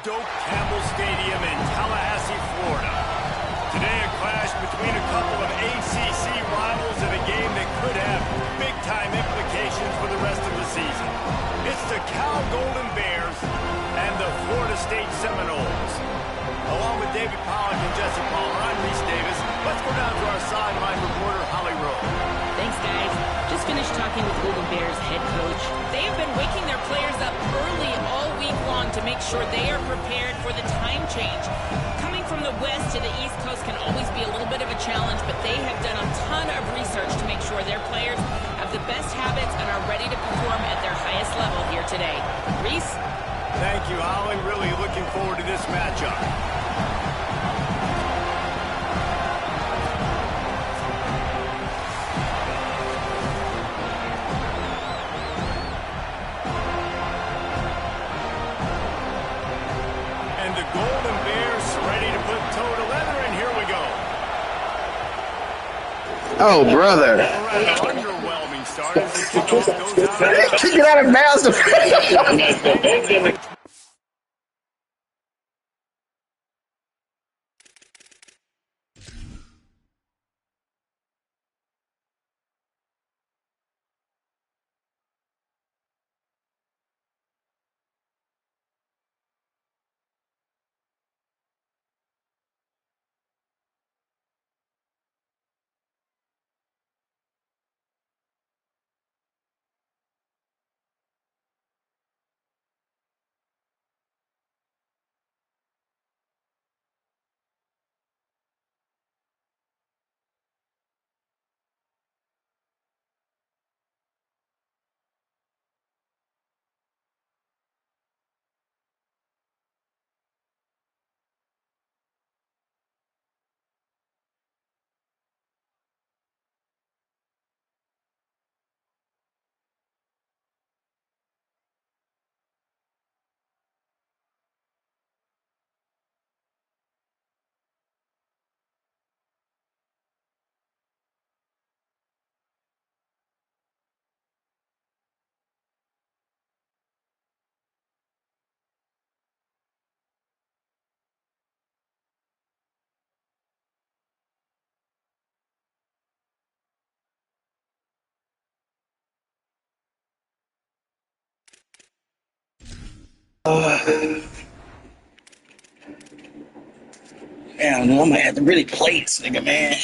Campbell Stadium in Tallahassee, Florida. Today, a clash between a couple of ACC rivals in a game that could have big-time implications for the rest of the season. It's the Cal Golden Bears and the Florida State Seminoles. Along with David Pollack and Jesse Palmer, I'm Reese Davis. Let's go down to our sideline reporter, Holly Rowe. Thanks, guys. Just finished talking with Golden Bears head coach. They have been waking their players up early all week long to make sure they are prepared for the time change. Coming from the West to the East Coast can always be a little bit of a challenge, but they have done a ton of research to make sure their players have the best habits and are ready to perform at their highest level here today. Reese? Thank you, Holly. Really looking forward to this matchup. Golden Bears ready to put toe to leather, and here we go. Oh, brother. Underwhelming start as the kickoff goes out. Kick it out of bounds. Man, I know I might have to really play this nigga, man.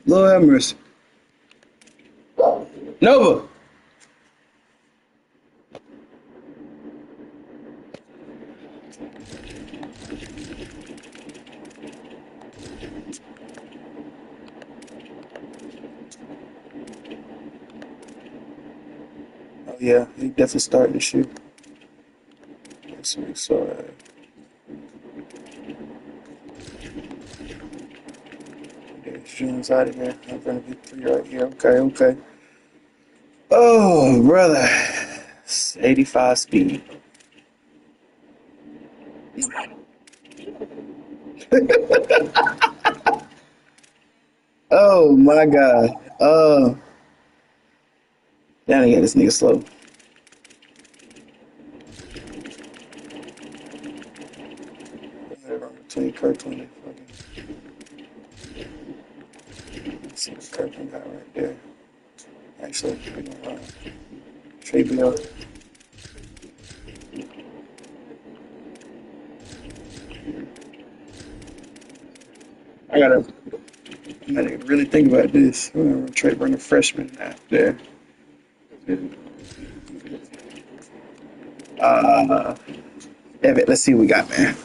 Lord have mercy. Nova. Oh yeah, he definitely starting to shoot. Let's see, so Jones out of here. I'm gonna be 3 right here. Okay. Oh, brother. It's 85 speed. Oh my God. Down again, this nigga slow. Between Kirkland and fucking. Let's see what Kirkland got right there. Actually, Trey Bill. I gotta really think about this. I'm gonna try to bring a freshman out there. Evan, let's see what we got, man.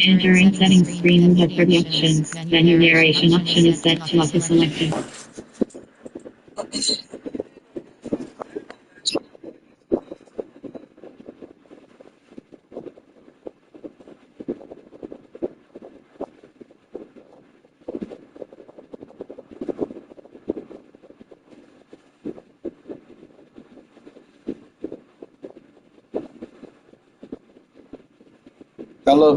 And during setting screen move for the options, menu narration option is set to auto selected. Hello.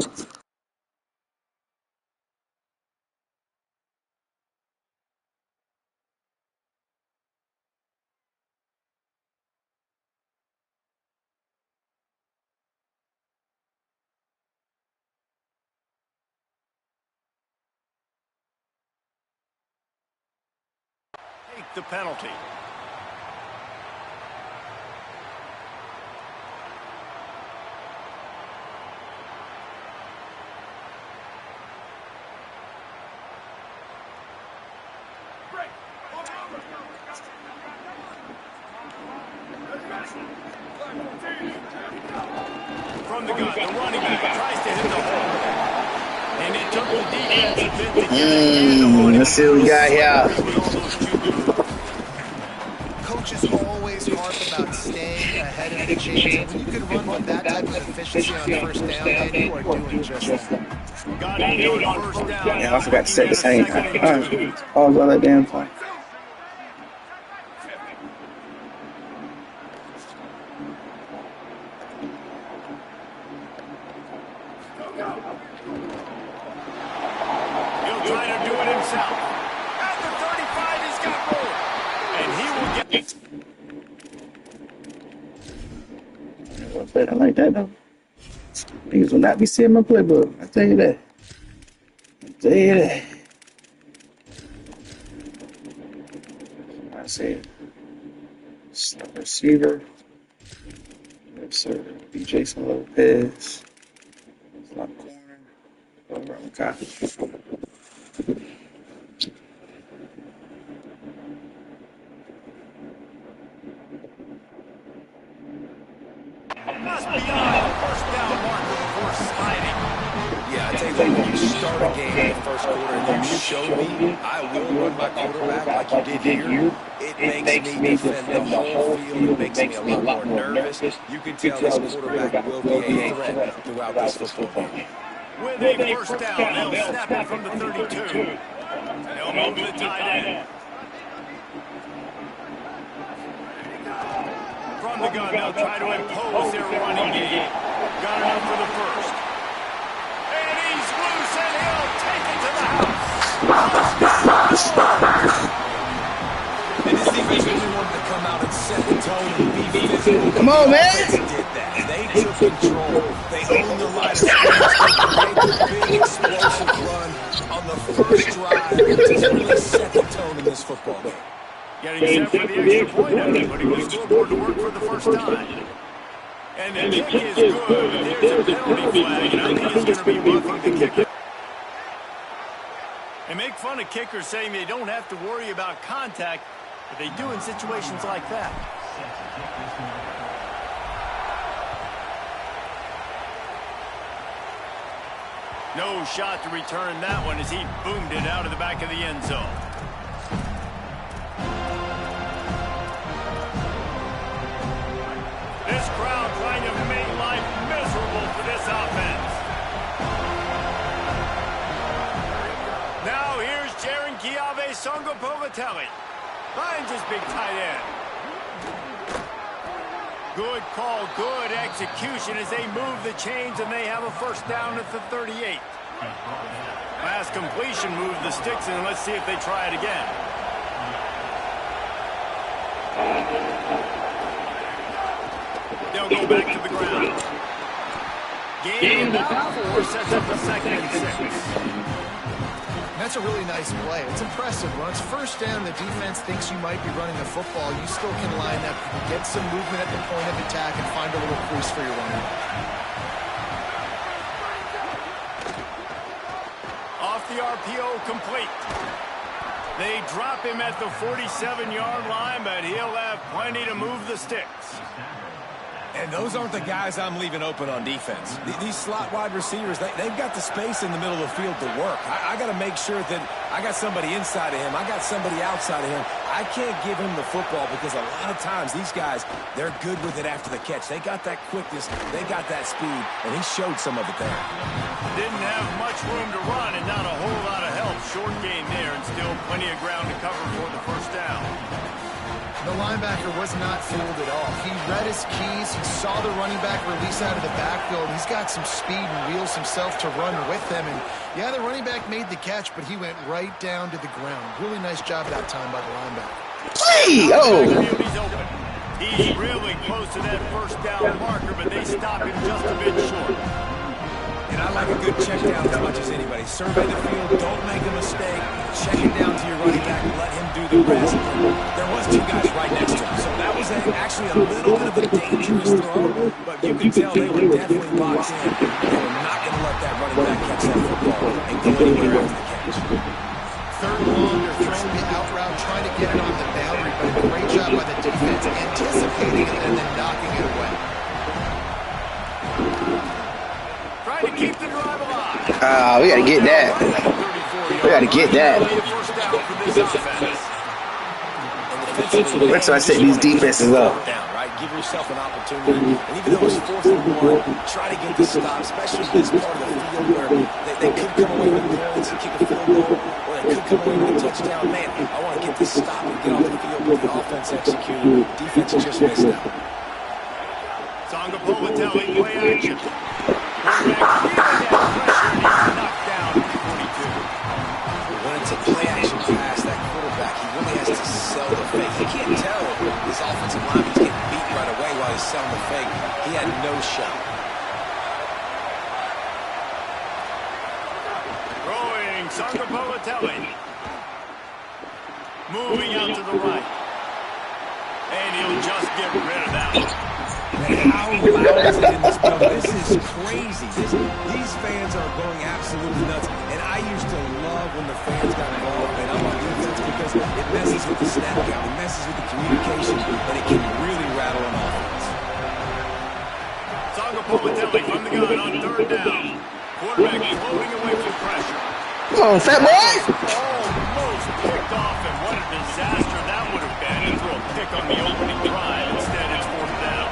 Take the penalty. From the gun, the running back tries to hit the hole. And it took the defense a bit to get a handle on him. Let's see what we got here. Coaches always harp about staying ahead of the chains. When you can run with that type of efficiency on first down, man, you are doing just that. Got it on first down. Damn, I forgot to set the same. Pause all that damn time. He'll try to do it himself. At the 35, he's got room. And he will get... I like that, though. Niggas will not be seeing my playbook. I tell you that. I say slot receiver. Yes, sir. B. Jason Lopez. Slot corner. Over on copy. Must be on the first down marker before sliding. Yeah, I tell you what, when you start a game in the first quarter and you show me I will run my quarterback like you did here, it makes me defend the whole field. It makes me a lot more nervous. You can tell this quarterback will be a threat throughout this football game. With a first down, they'll snap it from the 32. They'll move the tight end. From the gun, they'll try to impose their running game. Got enough for the first. And he's loose, and he'll take it to the house. And this defense really wanted to come out and set the tone and be physical. Come on, man. They did that. They took control. They owned the line of scrimmage. They made the big explosive run on the first drive to really set the tone in this football game. Getting set for the extra point after putting the scoreboard to work for the first time. And the kick is good, but there's a penalty flag, and I think it's going to be roughing the kicker. They make fun of kickers saying they don't have to worry about contact, but they do in situations like that. No shot to return that one as he boomed it out of the back of the end zone. This crowd trying to make life miserable for this offense. Now here's Jaron Kiave Songopovatelli. Finds his big tight end. Good call, good execution as they move the chains and they have a first down at the 38. Pass completion moved the sticks, and let's see if they try it again. They'll go back to the ground. Gain about 4, sets up a second and 6. That's a really nice play. It's impressive. When it's first down, the defense thinks you might be running the football. You still can line up, get some movement at the point of attack, and find a little crease for your running. Off the RPO, complete. They drop him at the 47-yard line, but he'll have plenty to move the sticks. And those aren't the guys I'm leaving open on defense. These slot wide receivers, they've got the space in the middle of the field to work. I got to make sure that I got somebody inside of him. I got somebody outside of him. I can't give him the football because a lot of times these guys, they're good with it after the catch. They got that quickness. They got that speed, and he showed some of it there. Didn't have much room to run and not a whole lot of help. Short gain there and still plenty of ground to cover for the first down. The linebacker was not fooled at all. He read his keys. He saw the running back release out of the backfield. He's got some speed and wheels himself to run with them. And, yeah, the running back made the catch, but he went right down to the ground. Really nice job that time by the linebacker. Hey! Oh! He's really close to that first down marker, but they stop him just a bit short. And I like a good check down as much as anybody. Survey the field, don't make a mistake. Check it down to your running back and let him do the rest. There was 2 guys right next to him, so that was actually a little bit of a dangerous throw, but you can tell they were definitely boxed in. They were not going to let that running back catch that football and go anywhere after the catch. Third and long, they're throwing the out route, trying to get it on the boundary, but a great job by the defense anticipating it and then knocking it away. Trying to keep the drive alive. We got to get that. We got to get that. That's why I set these defenses up. Give yourself an opportunity, and even though it's 4th and 1, try to get the stop, especially in this part of the field where they could come away with points and kick a field goal, or they could come away with a touchdown. Man, I want to get this stop and get off the field with the offense executed. Defense just missed out. Tonga Politelli, play action. Quarterback feeling that pressure, and he's knocked down at the 42. When it's a play action pass, that quarterback, he really has to sell the fake. You can't tell his offensive lineman's getting beat right away while he's selling the fake. He had no shot. Throwing, Tonga Politelli. Moving out to the right. And he'll just get rid of that one. Man, how loud is it in this building? This is crazy. These fans are going absolutely nuts. And I used to love when the fans got involved, and I'm on defense because it messes with the snap count, it messes with the communication, and it can really rattle an offense. Tonga Politelli from the gun on 3rd down. Quarterback floating away from pressure. Come on, fat boy! Almost picked off, and what a disaster that would have been to throw a pick on the opening drive. Instead, it's 4th down.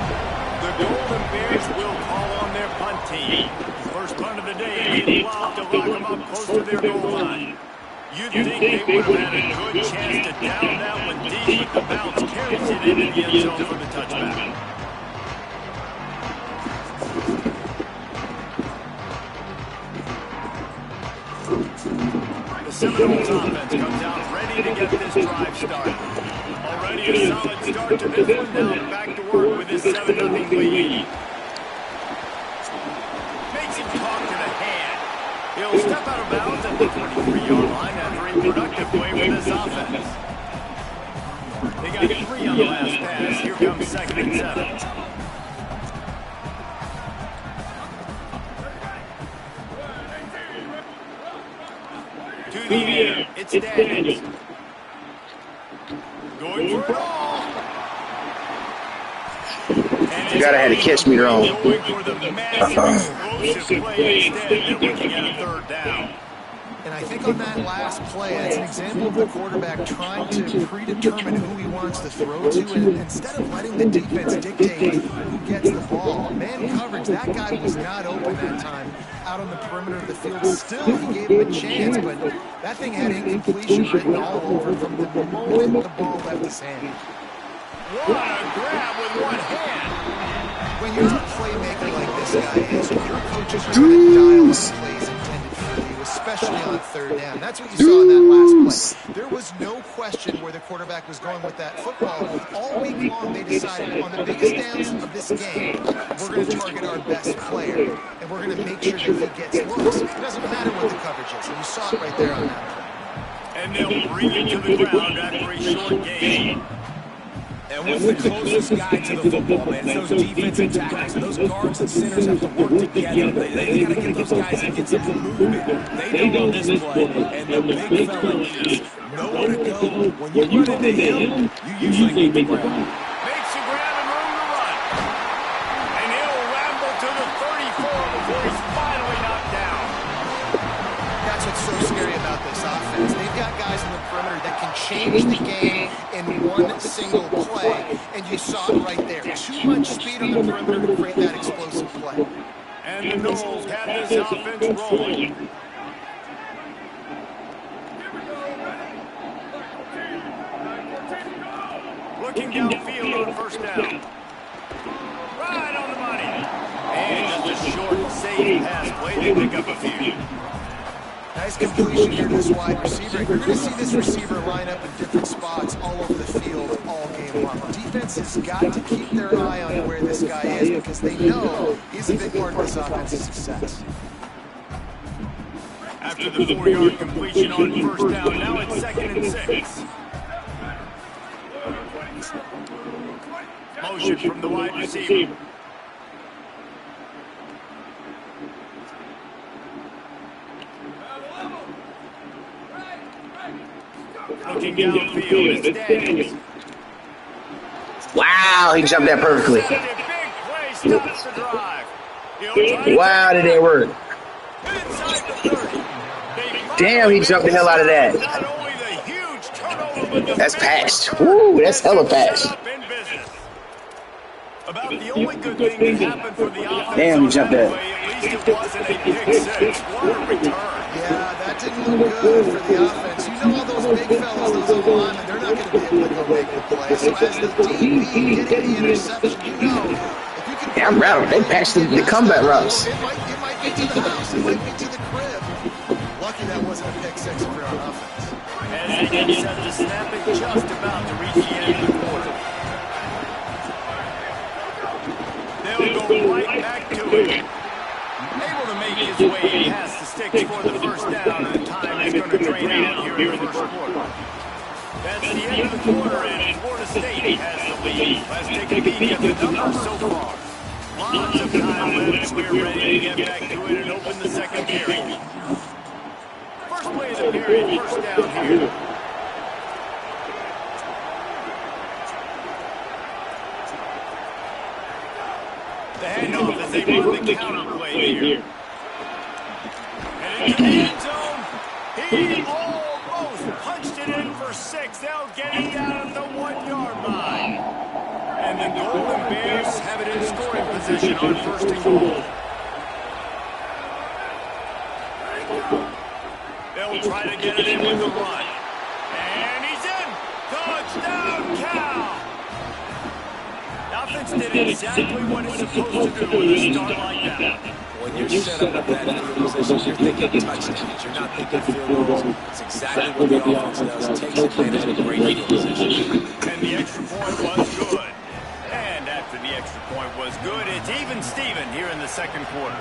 The Golden Bears will call on their punt team. First punt of the day, they lock them up close to their goal line. You'd think they would have had a good chance to down that one deep, but the bounce carries it into the end zone for the touchback. The Seminoles offense comes out ready to get this drive started. Already a solid start to this one. Now back to work with his 7-0 lead. Makes him talk to the hand. He'll step out of bounds at the 23-yard line after a productive play with this offense. They got 3 on the last pass. Here comes 2nd and 7. To the air, it's Daniels. Going for it all. You gotta have a catch meter on. Going for the massive explosive play instead. They're looking at a 3rd down. And I think on that last play, that's an example of the quarterback trying to predetermine who he wants to throw to, and instead of letting the defense dictate who gets the ball. Man coverage, that guy was not open that time out on the perimeter of the field. Still, he gave him a chance, but that thing had incompletion written all over from the moment the ball left his hand. What a grab with one hand. when you're a playmaker like this guy is, your coaches are going to dial up plays intended for you, especially on third down. That's what you saw in that last play. There was no question where the quarterback was going with that football. All week long, they decided on the biggest downs of this game, we're going to target our best player, and we're going to make sure that he gets looks. It doesn't matter what the coverage is, and you saw it right there on that play. And they'll bring it to the ground after a short gain. And with the closest guy to the football, man, it's those defensive tackles. And those guards and centers have to work together. They got to get those guys and get some movement. They don't on this play. And the big fella needs nowhere to go. When you run into him, you usually need the ground. Makes the grab and room to run. And he'll ramble to the 34 before he's finally knocked down. That's what's so scary about this offense. They've got guys in the perimeter that can change the game in one single play, and you saw it right there. Too much speed on the perimeter to create that explosive play. And the Knowles have this offense rolling. Looking downfield on first down. Right on the money. And just a short, safe pass play. They pick up a few. Nice completion here to this wide receiver. You're going to see this receiver line up in different spots all over the field all game long. Defense has got to keep their eye on where this guy is because they know he's a big part of this offense's success. After the 4-yard completion on first down, now it's 2nd and 6. Motion from the wide receiver. Looking downfield, it's Daniels. Wow, he jumped that perfectly. Big play stops the drive. Wow, did that work? Damn, he jumped the hell out of that. Not only the huge turnover, but the That's patched. Woo, that's hella patched. About the only good thing that happened for the offense. Damn, he jumped that. At least it wasn't a pick six. What a return. Yeah, that didn't look good for the offense. You know all those big fellas, those O-linemen, they're not going to be able to go make the play. So as the DB getting the interception, you know, if you can... Yeah, I'm rattled. They patched the combat routes. It might be to the house. It might be to the crib. Lucky that wasn't a pick six for our offense. As they get set to snap it, just about to reach the end of the quarter. They'll go right back to it. Able to make his way past the sticks for the first down, and the time is going to drain out here in the first quarter. That's the end of the quarter, and Florida State has the lead. Let's take a peek at the numbers so far. Lots of time left. We're ready to get back to it and open the second period. First play of the period, first down here. The handoff as they run the counter play here. And into the end zone. He almost punched it in for 6. They'll get it down at the 1-yard line. And the Golden Bears have it in scoring position on first and goal. They'll try to get it in with the run. And he's in. Touchdown, Cal. Offense did exactly what it's supposed to do with a start like that. When you're set up with that field position, you're thinking touchdowns. You're not thinking field goals. It's exactly what the offense does. Takes advantage of a great field position. And the extra point was good. And after the extra point was good, it's even Steven here in the second quarter.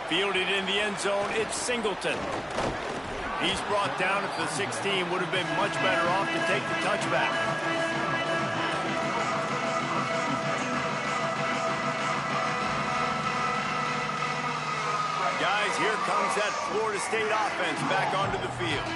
Fielded in the end zone, it's Singleton. He's brought down at the 16. Would have been much better off to take the touchback. Guys, here comes that Florida State offense back onto the field.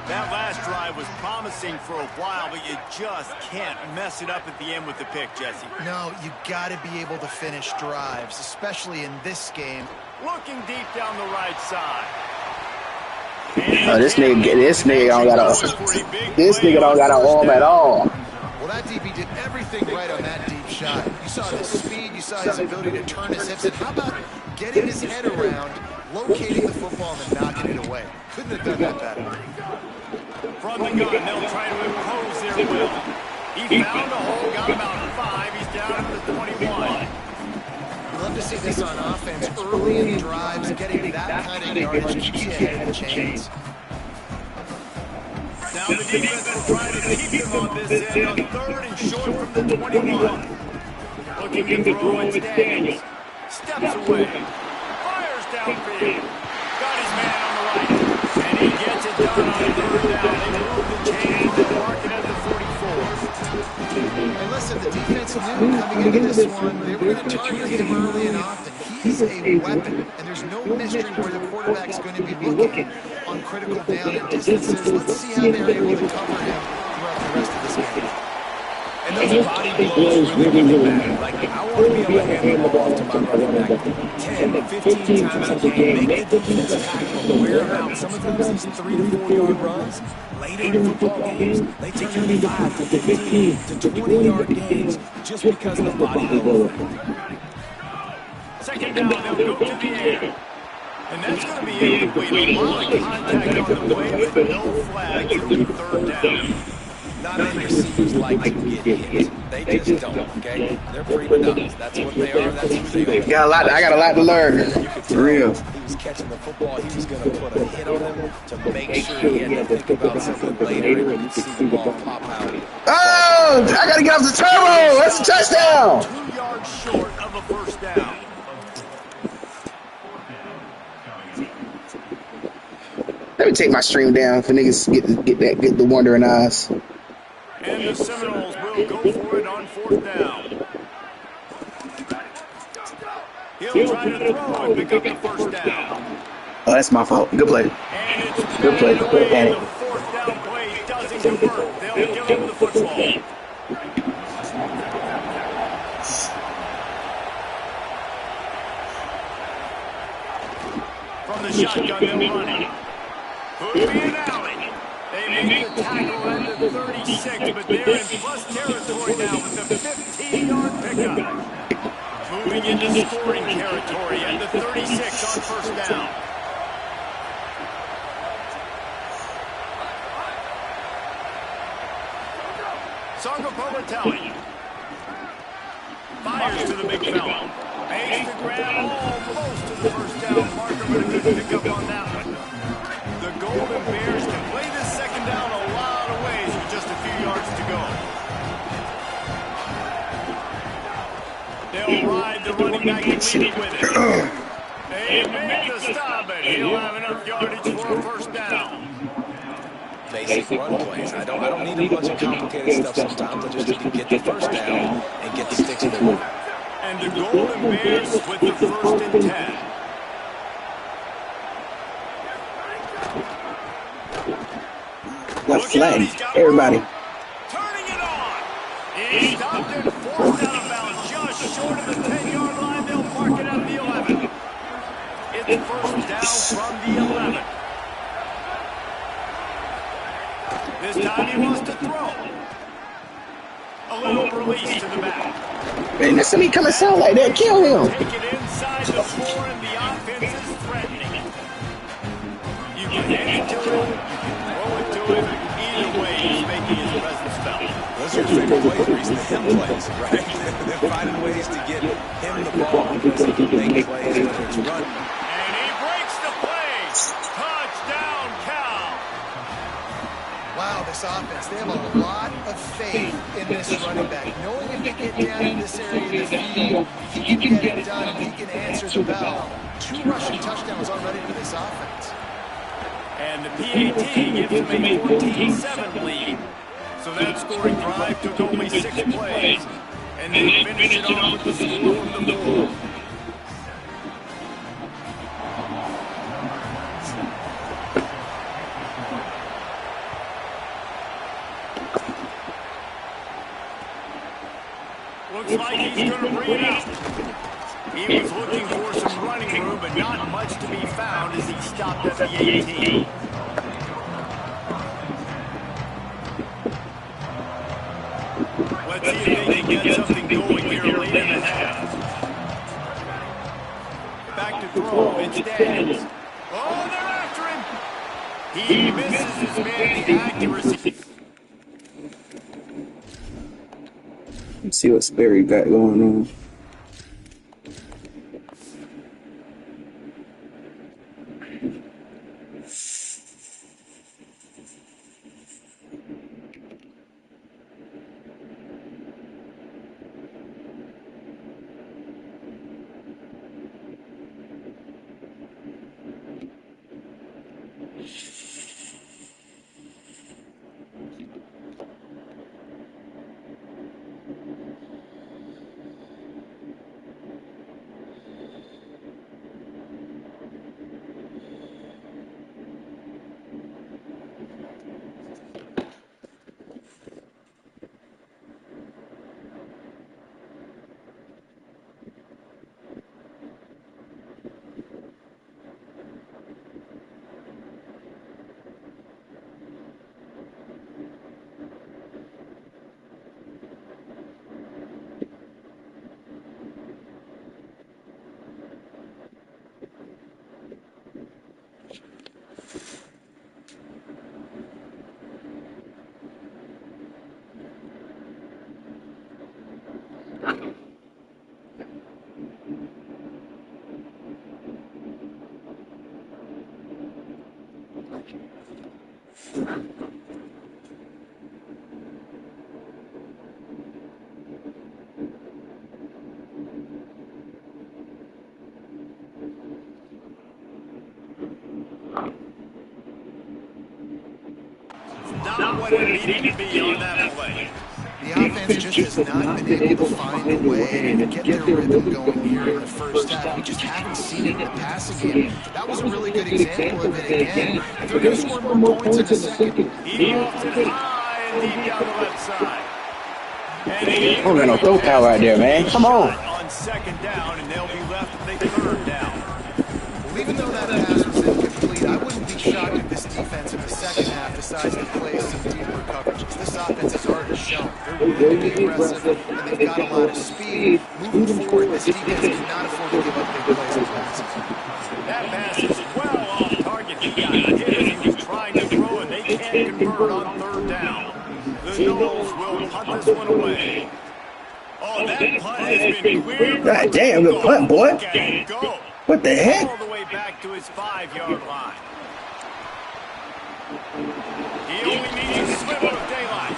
That last drive was promising for a while, but you just can't mess it up at the end with the pick, Jesse. No, you got to be able to finish drives, especially in this game. Looking deep down the right side. This nigga don't got an arm at all. Well, that DB did everything right on that deep shot. You saw the speed, you saw his ability to turn his hips, and how about getting his head around, locating the football, and knocking it away? Couldn't have done that better. From the gun, they'll try to impose their will. He found a hole, got about 5. He's down at the 21. Love to see this on offense early in the drives. Getting that kind of yardage keeps you ahead of the chains. Now the defense will try to keep him on this end on 3rd and short from the 21. Looking to throw, it's Daniels. Steps away. Fires downfield. Got his man on the right. And he gets it done on 3rd down. They move the chains and mark it at the 44. And listen, the defense knew coming into this one, they were going to target him early and often. He's a weapon, and there's no mystery where the quarterback's going to be looking on critical down and distances. Let's see how they're able to cover him throughout the rest of this game. And those body blows really matter. Like, I want to be able to hand the ball off to my running back 10, 15 times a game. Make the defensive tackle wear him out. Sometimes these 3 to 4 yard runs, later in football games, they take 35 to 15 to 20-yard gains just because of the body blow. Second down, they'll go to the air. And that's going to be incomplete. A lot of contact on the way, but no flag through 3rd down. Not many receivers like to get hit. They just don't, okay? They're prima donnas. That's what they are. That's who they are. I got a lot to learn. For real. He was catching the football. He was going to put a hit on him to make sure he had to think about something later and see the ball pop out. Oh, I got to get off the turbo. That's a touchdown. 2 yards short of a first down. Let me take my stream down for niggas get the wandering eyes. And the Seminoles will go for it on 4th down. He'll try to throw and pick up the first down. Oh, that's my fault. Good play. And it's Good play. away. Panic. The 4th down play doesn't convert. They'll give him the football. From the shotgun, they'll run it. Could be an alley. They make the tackle at the 36, but they're in plus territory now with the 15-yard pickup. Moving into scoring territory at the 36 on first down. Songo Povatelli fires to the big fella. Makes the grab almost to the first down marker, but a good pickup on that one. The Golden Bears can play this second down a lot of ways with just a few yards to go. They'll ride the running back and lead it with it. They make the stop, but he'll have enough yardage for a first down. Basic run plays. I don't need a bunch of complicated stuff sometimes. I just need to get the first down and get the sticks moving. And the Golden Bears with the 1st and 10. Left flag. Everybody. Turning it on. He stopped it, forced out of bounds, just short of the 10-yard line. They'll mark it at the 11. It's first down from the 11. This time he wants to throw. A little release to the back. Man, listen to me come and sound like that. Kill him. Take it inside the 4, and the offense is threatening. You can hand it to him, you can throw it to him. Either way, he's making his presence felt. Those are your favorite plays, Reese, the him plays, right? They're finding ways to get him the ball because he can make plays whether it's run. And he breaks the play. Touchdown, Cal. Wow, this offense, they have a lot of faith in this running back. Knowing if they get down in this area of the field, he can get it done and he can answer the bell. 2 rushing touchdowns already for this offense. And the PAT gives them a 14-7 lead. So that scoring drive took only 6 plays. And they finished it off with the score from the 4. Looks like he's going to bring it out. He was looking for some running room, but not much to be found as he stopped at the 18. Let's see if they can get something going here late in the half. Back to throw, it's Daniels. Oh, they're after him. He misses his man the accuracy. Let's see what Sperry got going on. Not what it needed to be on that play. The offense just has not been able to find a way and get their rhythm going here in the first half. We just haven't seen it in the passing game. That was a really good example of it again. If they're going to score more points in the second. He lofts it high and deep down the left side. And I don't got no throw power out there, man. Come on. On second down, and they'll be left with a third down. Well, even though that pass was incomplete, I wouldn't be shocked if this defense in the second half decides to play some deeper coverage. This offense has already shown they're really aggressive, and they've got a lot of speed. Moving forward, this defense cannot afford to give up big plays on passes. That pass is well off target. He got hit as he was trying to throw, and they can't convert on third down. The Knowles will punt this one away. Oh, that punt has been cleared. God damn, good punt, boy. Go. What the heck? All the way back to his 5-yard line. He only needs a sliver of daylight.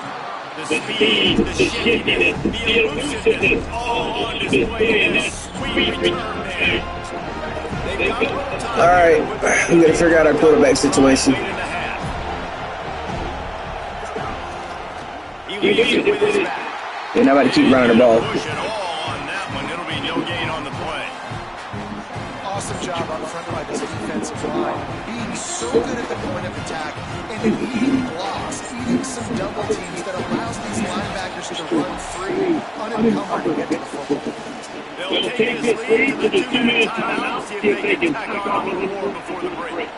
The speed, the shiftiness, the elusiveness, all on display in a sweet return there. They've got a little time. All right, we got to figure out our quarterback situation. He leaves it with his back. They're not about to keep running the ball. Push it all on that one. It'll be no gain on the play. Awesome job up front by this defensive line. Being so good at the point of attack and eating blocks, eating some double teams that allows these linebackers to run free, unencumbered, and get to the football. They'll take this lead to the 2-minute timeout. See if they can tack on a little more before the break.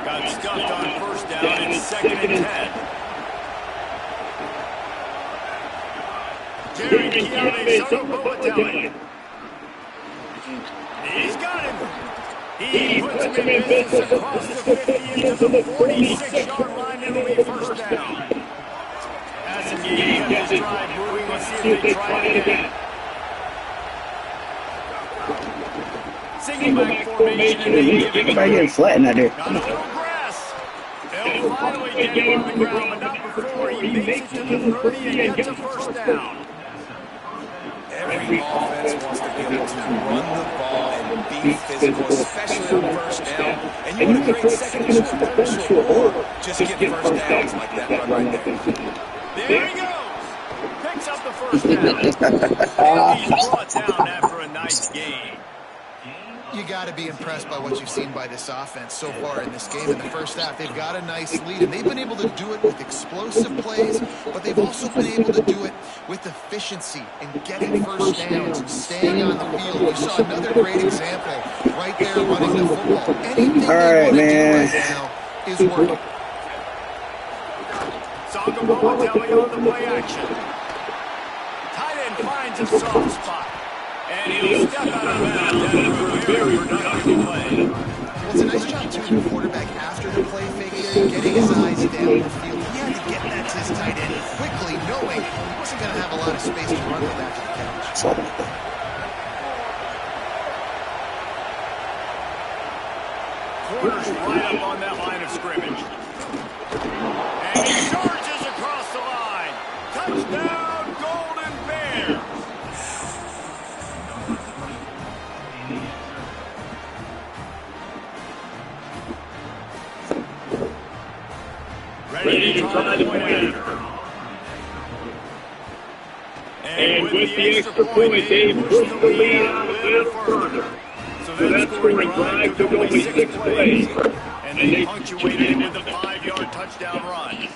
Got stuffed on first down. It's 2nd and 10. Jerry Keone Soto-Boateng. He's got him. He puts him in business across the 50 into the 46-yard line. It'll be first down. Passing game got this drive moving. Let's see if they try it again. Single back formation, and they give him Everybody getting flattened out there. got a little grass. They'll finally get him on the ground, but not before he makes it to the 30 and gets a first down. Every offense wants to be able to run the ball and be physical, especially on first down. And you want to create second and short, or just get first downs like that run right there. There he goes. Picks up the first down. And he's brought down after a nice game. You got to be impressed by what you've seen by this offense so far in this game. In the first half, they've got a nice lead, and they've been able to do it with explosive plays, but they've also been able to do it with efficiency and getting first downs and staying on the field. You saw another great example right there running the football. Anything All right, man. right now is working. Soto-Boateng on the play action. Tight end finds a soft spot. And he'll step out of bounds after a very productive play. Well, it's a nice job, too, of the quarterback after the play fake there, getting his eyes down the field. He had to get that to his tight end quickly, knowing he wasn't going to have a lot of space to run with after the catch. Corner's right up on that line of scrimmage. And he charges across the line. Touchdown, Golden Bears. Ready to try the point after. And with the extra point, they push the lead out a little further. So that scoring drive took only 6 plays, and they punctuated with a 5-yard touchdown run.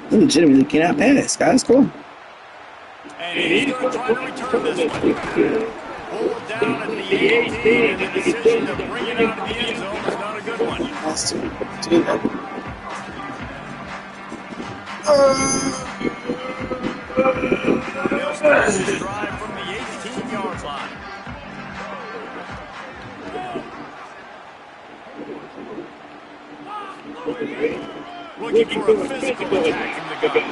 They legitimately cannot pass, guys. Cool. And he's going to try to return this one. Pulled down at the 18, and the decision to bring it out of the end zone was not a good one. He'll start his drive from the 18-yard line. Looking for a physical attack from the gun.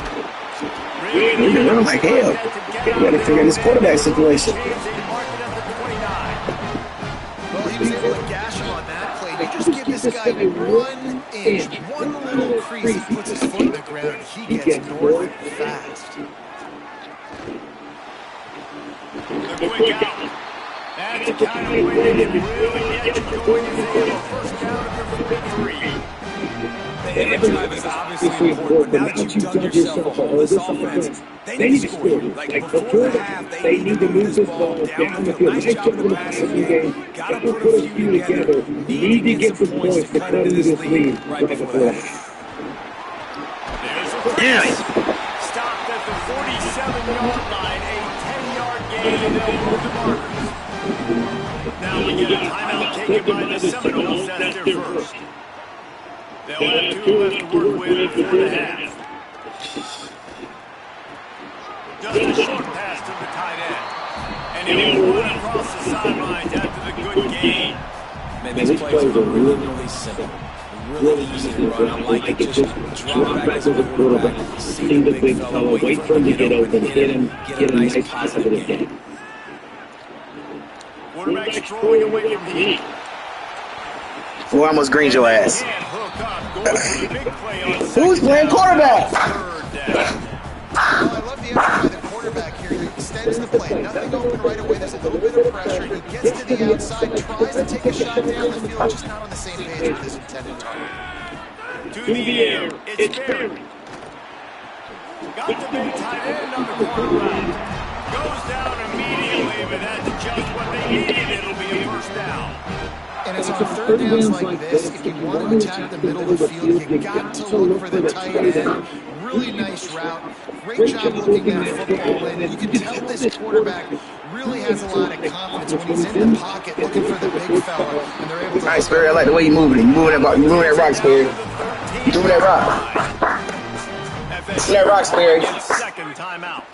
Really run like hell. You got to figure out this quarterback situation. Well, he was able to gash him on that play. You just give this guy 1 inch, one little crease, he puts his foot in the ground, and he gets north fast. The quick out. That's the kind of way they can really get you going if they have a first down at their 43. The every drive is obviously important, but now that you've dug yourself a hole in this offense, they need to score. Like before the half, they need to move this ball down the field. Nice job in the passing game. Got to put a few together. Need to get some points to cut into this lead right before the half. There's a stopped at the 47-yard line, a 10-yard gain, and they'll move the markers. Now we get a timeout taken by the Seminoles. That's their first. They'll have 2 left to work with before the half. Just a short pass to the tight end. And he'll run across the sidelines after the good gain. Man, these plays are really simple. Really easy to run. I like it. Just drop back as a quarterback. See the big fellow. Wait for him to get open. Hit him. Get a nice positive hit. Quarterback throwing away from the heat. Who almost greens your ass? Who's playing quarterback? Well, I love the effort by the quarterback here. He extends the play. Nothing open right away. There's a little bit of pressure. He gets to the outside, tries to take a shot down the field, just not on the same page with his intended target. To the air, it's Berry. Got the big tight end on the corner route. Goes down immediately, but that's just what they needed. It'll be a first down. And it's on third downs like this, if you want to attack the middle of the field, you got to look for the tight end. Really nice route. Great job looking at football. And you can tell this quarterback really has a lot of confidence when he's in the pocket looking for the big fella. And they're able to. All right, Sperry, I like the way you're moving it. You're moving that rock, Sperry. You're moving that rock. Moving that rock, Sperry. Second timeout.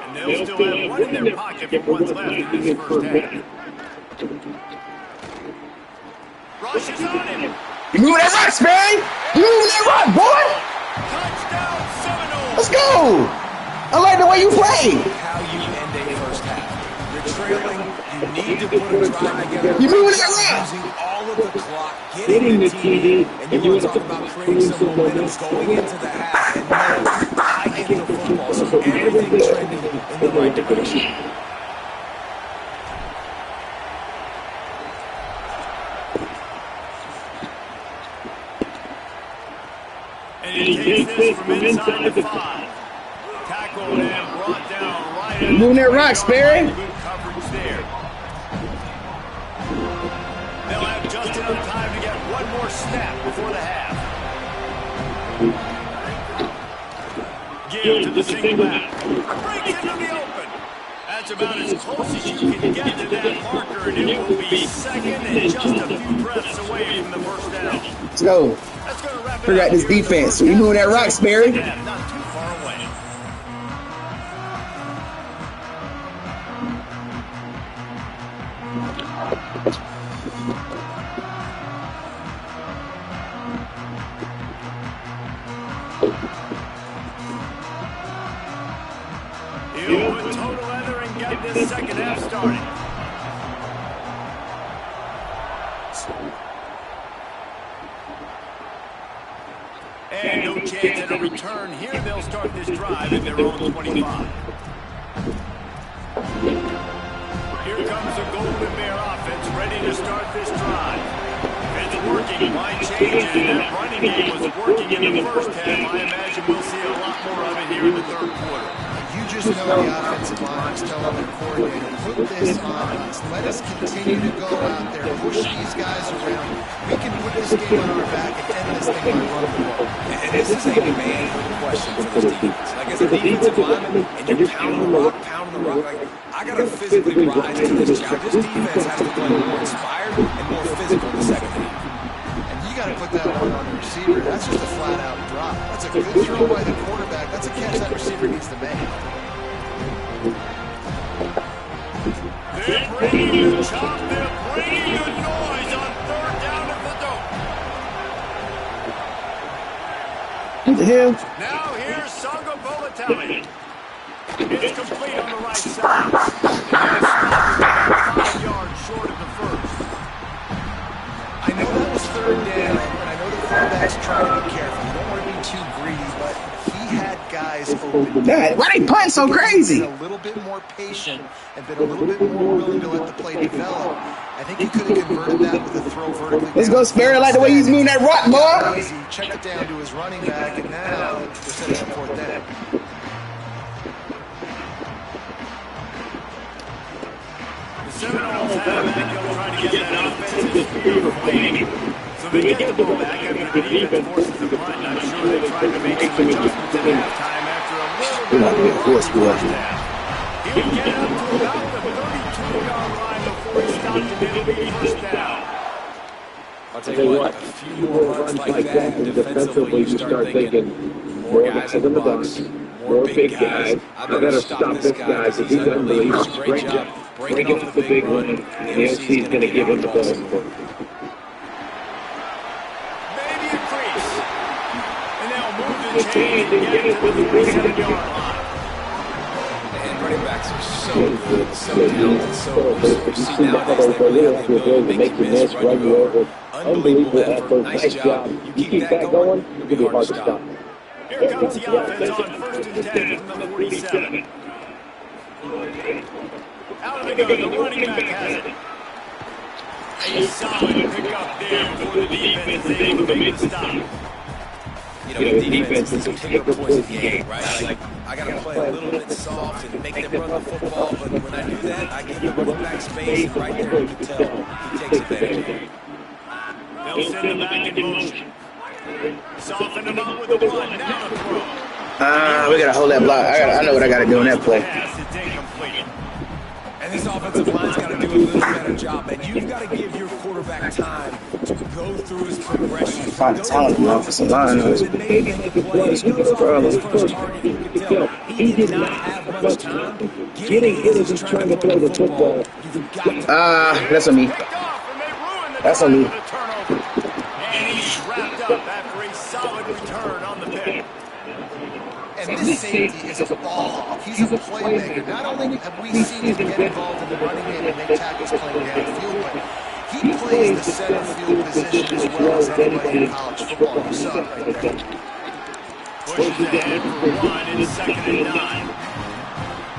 And they'll still have one in their pocket for what's left in this first half. Rush is on him. You moving that rock, Sperry? You moving that rock, boy? Touchdown, Seminoles. Let's go. I like the way you play. How you end a first half. You're trailing. You need to put a drive together. You moving that rock. Using all of the clock, getting the TD, and you want to talk about creating some momentum going into the half. And no, I get the football, so everything trending in the right direction. And he takes this from inside the 5. Tackled and brought down right at Moving that rock, Sperry. good coverage there. They'll have just enough time to get one more snap before the half. Give to the single back. Breaks into the open. That's about as close as you can get to that marker, and it will be second and just a few breaths away from the first down. Let's go. That's going to wrap it Figure out up this here. defense. You moving that rock, Sperry? Yeah, not too far away. He'll put total leather and get this second half started. And no chance at a return here. They'll start this drive at their own 25. Here comes the Golden Bear offense ready to start this drive. It's working. Line changes. That running game was working in the first half. I imagine we'll see a lot more of it here in the third quarter. You just know the offensive line is telling their coordinator, put this on us. Let us continue to go out there, push these guys around. We can put this game on our back and end this thing by running the ball. And this is a manhood question for this defense. Like, as a defensive lineman, and you're pounding the rock, like, I got to physically rise to this challenge. This defense has to play more inspired and more physical in the second half. And you got to put that one on the receiver. That's just a flat-out drop. That's a good throw by the quarterback. That's a catch that receiver needs to make. They're bringing the chop. They're bringing the noise on third down at the dope. What the hell? Now here's Sango Bolatali. It's complete on the right side. And that's 5 yards short of the first. I know that was third down, and I know the quarterback's trying to be careful. You don't want to be too greedy, but he had guys open. God, why they punting so crazy? A little bit more patient and been a little bit more willing to let the play develop. I think he could have converted that with a throw vertically. Let's go, Sparrow, like the way he's moving that rock, boy. Easy, checked it down to his running back, and now they're setting up fourth down. Seminoles have a backfield trying to get that offensive speed flaming. So they get the ball back after the defense forces the punt. I'm sure they tried to make some adjustments at halftime after a little bit of a first half. He'll get up to about the 32-yard line before he stops, and it'll be first down. I'll tell you what, a few more runs like that, and defensively you start thinking more guys in the box, more big guys. I better stop this guy because he's unbelievable. Great job breaking off the big one. The OC is going to give him the ball. Maybe a crease. And they'll move the chains and get to the 47-yard line. And running backs are so good, so talented, so elusive. You see nowadays they really have the ability to make you miss, run you over. Unbelievable effort. Nice job. You keep that going, it'll be hard to stop. Here comes the offense on 1st and 10 from the 47. Out of the gun, the running back has it. A solid pickup there before the defense is able to make the stop. You know, the defense is a kicker poison game, right? Like, I got to play a little bit soft and make them run the football, but when I do that, I give the running back space, and right there you can tell he takes advantage of it. They'll send him back in motion. Soften him up with the one, now the throw. We got to hold that block. I know what I got to do in that play. It's incomplete. And this offensive line's got to do a little better job, man. You've got to give your quarterback time to go through his progression. Find a talent in the offensive line. Maybe make a play. He goes off his first target. You can tell he did not have much time. Getting hit is trying to throw the football. You've got to. That's on me. That's on me. And he's wrapped up after a solid return on the pick. And this safety is a ball hawk. He's a playmaker. Not only have we seen him get involved in the running game and make tackles playing downfield, but he plays the center field position as well as anybody in college football. You saw it right there. Pushes ahead for one in 2nd and 9.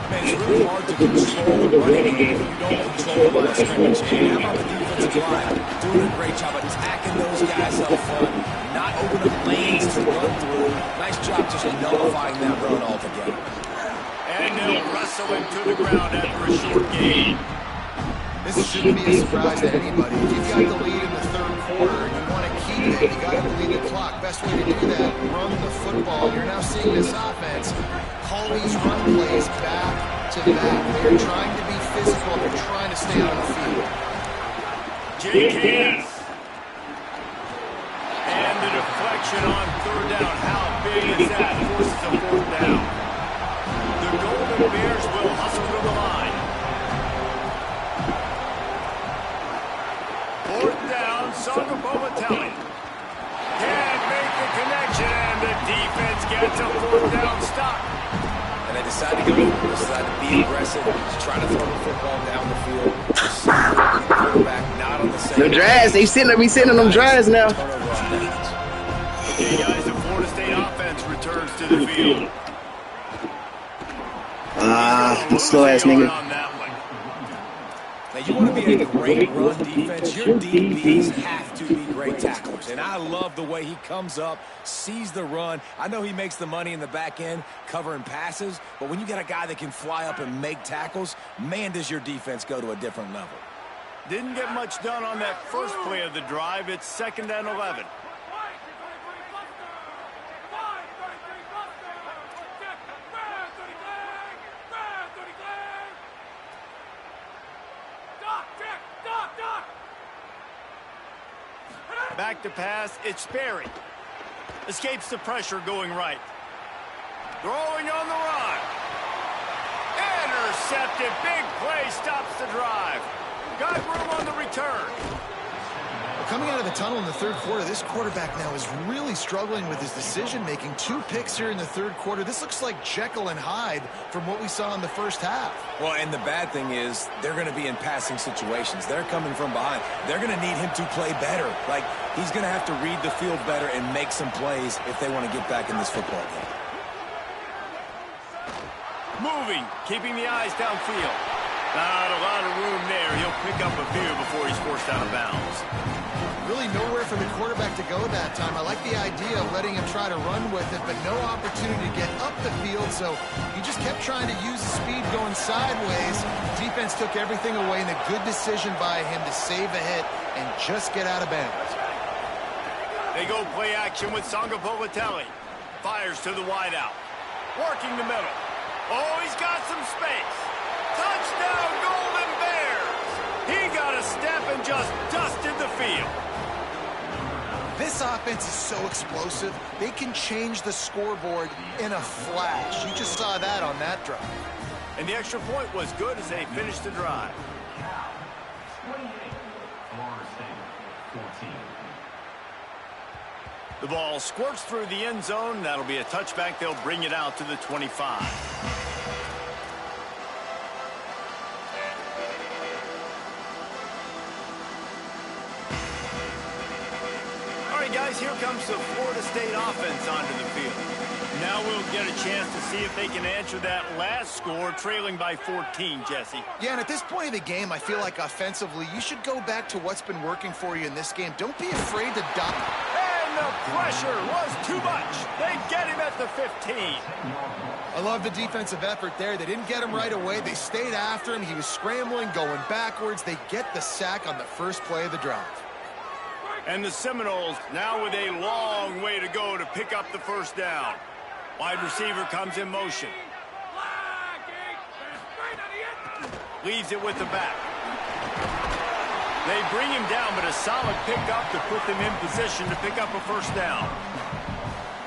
Man, it's really hard to control the running game if you don't control the line of scrimmage. And how about the defensive line? Doing a great job attacking those guys up front, not opening up lanes to run through. Nice job just nullifying that run altogether. And they'll wrestle him to the ground after a short gain. This shouldn't be a surprise to anybody. If you've got the lead in the third quarter and you want to keep it, you got to bleed the clock. Best way to do that, run the football. You're now seeing this offense call these run plays back to back. They're trying to be physical. They're trying to stay on the field. JKS. And the deflection on third down. How big is that? Forces a fourth down. The Golden Bears will hustle to the line. decide to go for it. Decide to be aggressive. Just try to throw the football down the field. Receiver, quarterback, not on the same. The drives, they sending them drives now. Turnover on downs. Okay, guys, the Florida State offense returns to the field. Slow ass nigga. Now, you want to be a great run defense, your DBs have to be great tacklers. And I love the way he comes up, sees the run. I know he makes the money in the back end covering passes, but when you got a guy that can fly up and make tackles, man, does your defense go to a different level. Didn't get much done on that first play of the drive. It's 2nd and 11. Back to pass, it's Sperry. Escapes the pressure going right. Throwing on the run. Intercepted, big play, stops the drive. Got room on the return. Coming out of the tunnel in the third quarter, this quarterback now is really struggling with his decision-making. 2 picks here in the third quarter. This looks like Jekyll and Hyde from what we saw in the first half. Well, and the bad thing is they're going to be in passing situations. They're coming from behind. They're going to need him to play better. Like, he's going to have to read the field better and make some plays if they want to get back in this football game. Moving, keeping the eyes downfield. Not a lot of room there. He'll pick up a few before he's forced out of bounds. Really nowhere for the quarterback to go that time. I like the idea of letting him try to run with it, but no opportunity to get up the field, so he just kept trying to use the speed going sideways. Defense took everything away, and a good decision by him to save a hit and just get out of bounds. They go play action with Sangapolitelli. Fires to the wideout. Working the middle. Oh, he's got some space. Touchdown, Golden Bears! He got a step and just dusted the field. This offense is so explosive, they can change the scoreboard in a flash. You just saw that on that drive. And the extra point was good as they finished the drive. The ball squirts through the end zone. That'll be a touchback. They'll bring it out to the 25. Guys, here comes the Florida State offense onto the field. Now we'll get a chance to see if they can answer that last score, trailing by 14, Jesse. Yeah, and at this point of the game, I feel like offensively, you should go back to what's been working for you in this game. Don't be afraid to dominate. And the pressure was too much. They get him at the 15. I love the defensive effort there. They didn't get him right away. They stayed after him. He was scrambling, going backwards. They get the sack on the first play of the drive. And the Seminoles now with a long way to go to pick up the first down. Wide receiver comes in motion. Leaves it with the back. They bring him down, but a solid pickup to put them in position to pick up a first down.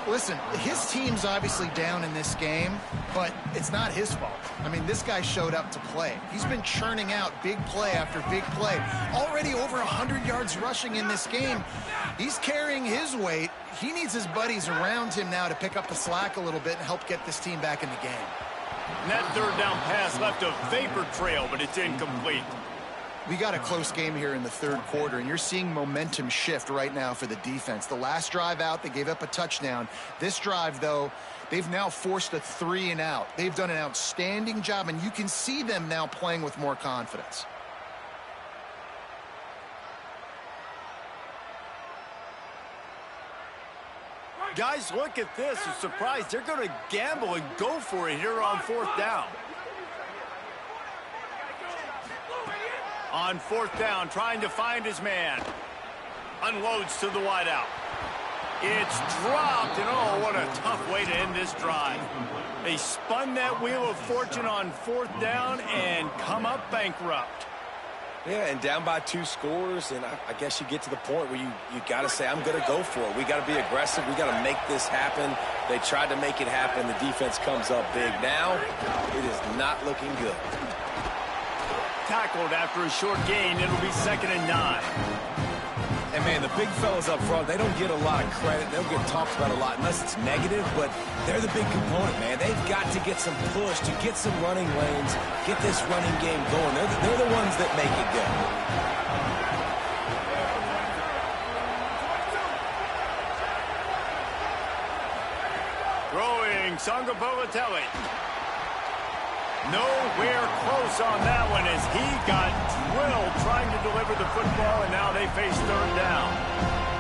Listen, his team's obviously down in this game, but it's not his fault. I mean, this guy showed up to play. He's been churning out big play after big play. Already over 100 yards rushing in this game. He's carrying his weight. He needs his buddies around him now to pick up the slack a little bit and help get this team back in the game. And that third down pass left a vapor trail, but it's incomplete. We got a close game here in the third quarter, and you're seeing momentum shift right now for the defense. The last drive out, they gave up a touchdown. This drive, though, they've now forced a 3-and-out. They've done an outstanding job, and you can see them now playing with more confidence. Guys, look at this. I'm surprised. They're going to gamble and go for it here on 4th down. On 4th down, trying to find his man. Unloads to the wideout. It's dropped, and oh, what a tough way to end this drive. They spun that wheel of fortune on 4th down and come up bankrupt. Yeah, and down by 2 scores, and I guess you get to the point where you got to say, I'm going to go for it. We got to be aggressive. We got to make this happen. They tried to make it happen. The defense comes up big. Now, it is not looking good. Tackled after a short gain. It'll be 2nd and 9. And, man, the big fellas up front, they don't get a lot of credit. They don't get talked about a lot unless it's negative, but they're the big component, man. They've got to get some push to get some running lanes, get this running game going. They're the ones that make it go. Throwing Sangapogatelli. Nowhere close on that one as he got drilled trying to deliver the football, and now they face third down.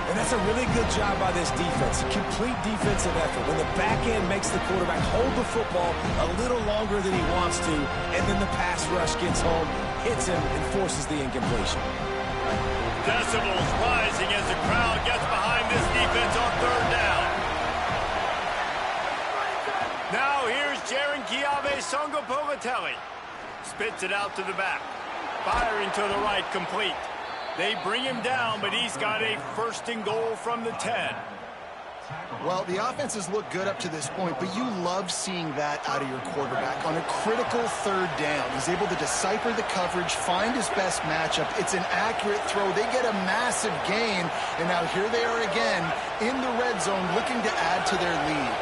And that's a really good job by this defense. Complete defensive effort. When the back end makes the quarterback hold the football a little longer than he wants to, and then the pass rush gets home, hits him, and forces the incompletion. Decibels rising as the crowd gets behind this defense on third down. Now here's Jaron Sangapogatelli. Spits it out to the back. Firing to the right, complete. They bring him down, but he's got a first and goal from the 10. Well, the offenses look good up to this point, but you love seeing that out of your quarterback. On a critical third down, he's able to decipher the coverage, find his best matchup. It's an accurate throw. They get a massive gain, and now here they are again in the red zone looking to add to their lead.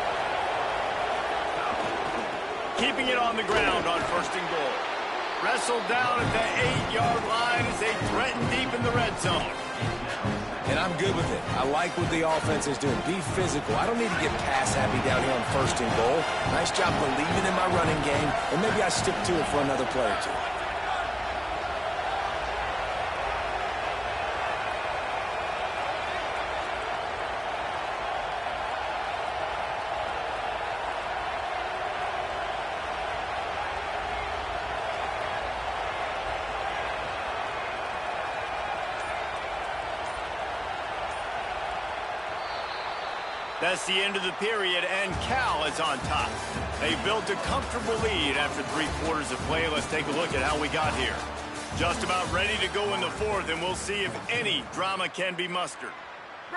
Keeping it on the ground on first and goal. Wrestled down at the 8-yard line as they threaten deep in the red zone. And I'm good with it. I like what the offense is doing. Be physical. I don't need to get pass happy down here on first and goal. Nice job believing in my running game, and maybe I stick to it for another play or two. That's the end of the period, and Cal is on top. They built a comfortable lead after 3 quarters of play. Let's take a look at how we got here. Just about ready to go in the fourth, and we'll see if any drama can be mustered.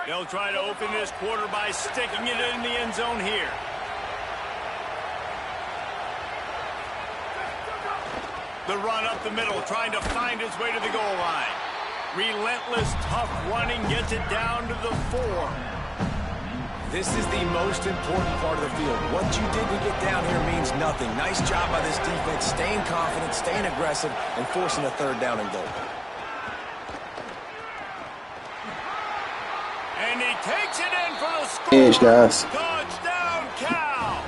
They'll try to open this quarter by sticking it in the end zone here. The run up the middle, trying to find his way to the goal line. Relentless, tough running, gets it down to the 4. This is the most important part of the field. What you did to get down here means nothing. Nice job by this defense, staying confident, staying aggressive, and forcing a third down and goal. And he takes it in for the score. Huge, guys. Touchdown, Cal.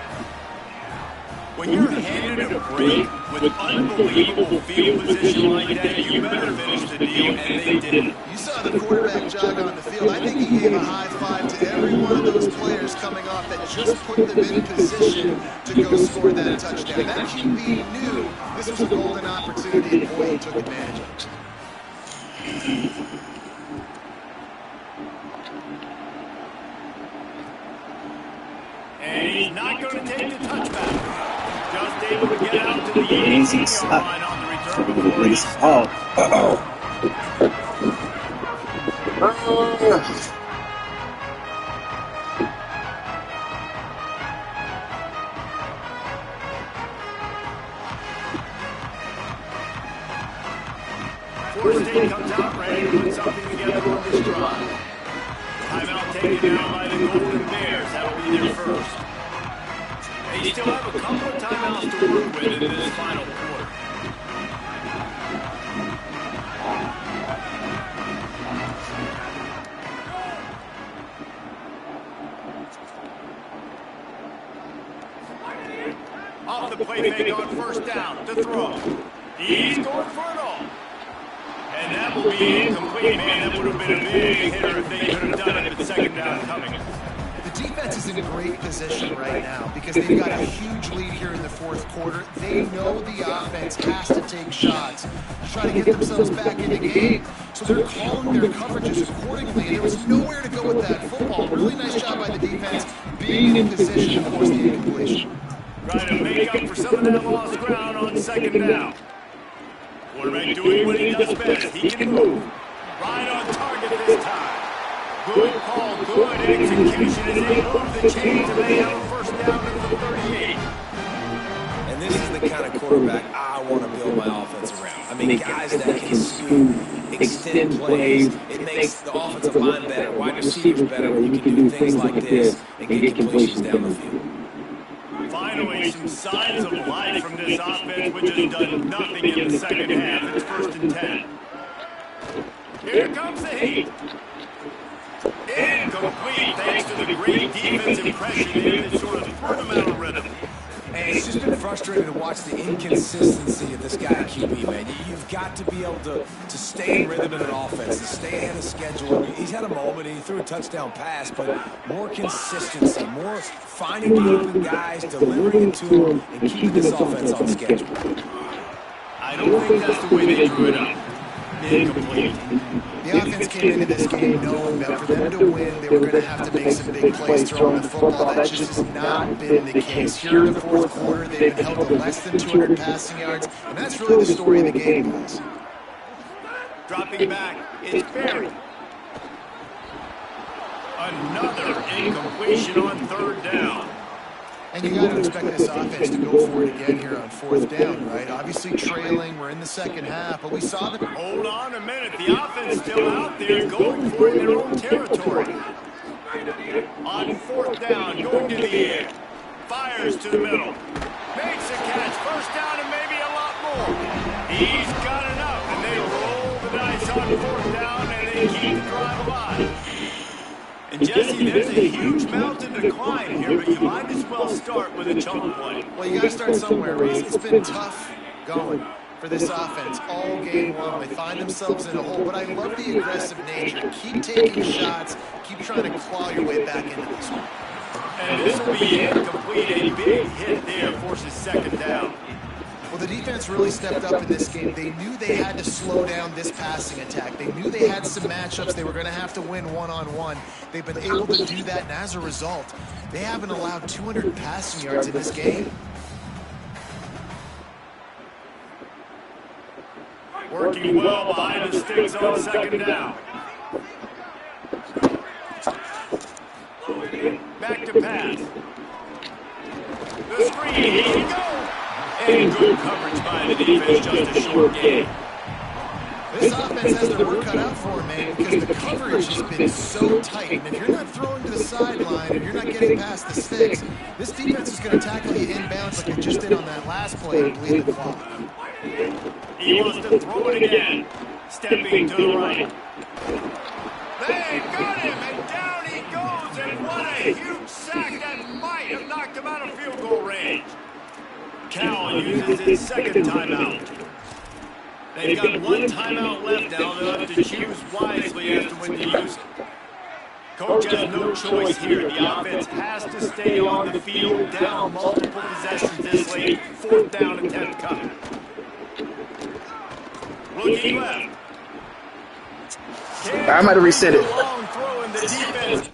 When you're handed a break with unbelievable field position like that, you better finish the deal, and they didn't. You saw the quarterback jog on the field. I think he gave a high five to every one of those players coming off that just put them in position to go score that touchdown. That QB knew this was a golden opportunity, and boy, he took advantage of it. And he's not going to take the touchback. Just able to get out to the 18-yard line on the return before he's Florida State comes out ready to put something together on this drive. Timeout taken now by the Golden Bears. That'll be their first. They still have a couple of timeouts to work with in this final quarter. Off the play fake on first down to throw. He's going for it all. And that will be incomplete. Man, that would have been a big hitter if they could have done it with second down coming. The defense is in a great position right now because they've got a huge lead here in the fourth quarter. They know the offense has to take shots to try to get themselves back in the game. So they're calling their coverages accordingly. And there was nowhere to go with that football. Really nice job by the defense being in position to force the incompletion. Trying to make up for some of that lost ground on second down. Quarterback doing what he does best. He can move. Right on target this time. Good call, good execution as they move the chains and they have a first down at the 38. And this is the kind of quarterback I want to build my offense around. I mean, guys that can scoop extend plays. It makes the offensive line better, wide receivers better when you can do things like this and get completions down the field. Finally, some signs of life from this offense, which has done nothing in the second half. It's 1st and 10. Here comes the heat. Incomplete, thanks to the great defensive pressure there that sort of threw them out of rhythm. And it's just been frustrating to watch the inconsistency of this guy at QB, man. You've got to be able to stay in rhythm in an offense, to stay ahead of schedule. He's had a moment, and he threw a touchdown pass, but more consistency, more finding the open guys, delivering it to them, and keeping this offense on schedule. I don't think that's the way they drew it up. Incomplete. The offense came into this game knowing that for them to win, they were going to have to make some big plays throwing the football. That just has not been the case. Here in the 4th quarter, they've been held to less than 200 passing yards, and that's really the story of the game, guys. Dropping back, it's Berry. Another incompletion on 3rd down. And you got to expect this offense to go for it again here on 4th down, right? Obviously trailing, we're in the second half, but we saw them. Hold on a minute, the offense still out there going for it in their own territory. On 4th down, going to the air. Fires to the middle. Makes a catch, 1st down and maybe a lot more. He's got enough, and they roll the dice on 4th down, and they keep the drive alive. And Jesse, there's a huge mountain to climb here, but you might as well start with a chunk play. Well, you got to start somewhere, Reese. It's been tough going for this offense all game long. They find themselves in a hole, but I love the aggressive nature. Keep taking shots. Keep trying to claw your way back into this one. And this will be incomplete. A big hit there forces 2nd down. Well, the defense really stepped up in this game. They knew they had to slow down this passing attack. They knew they had some matchups they were going to have to win one-on-one. They've been able to do that, and as a result, they haven't allowed 200 passing yards in this game. Working well behind the sticks on 2nd down. Back to pass. The screen, here you go. And good coverage by the defense, just a short game. This offense has their work cut out for them, man, because the coverage has been so tight. And if you're not throwing to the sideline and you're not getting past the sticks, this defense is going to tackle you inbounds like they just did on that last play and bleed the clock. He wants to throw it again. Stepping to the right. They got him, and down he goes, and what a huge sack that might have knocked him out of field goal range. Cal uses his 2nd timeout. They've got 1 timeout left now. They'll have to choose wisely as to when to use it. Coach has no choice here. The offense has to stay on the field, down multiple possessions this late. 4th down and 10th coming. Looking left. I might have reset it. Long throw in the defense.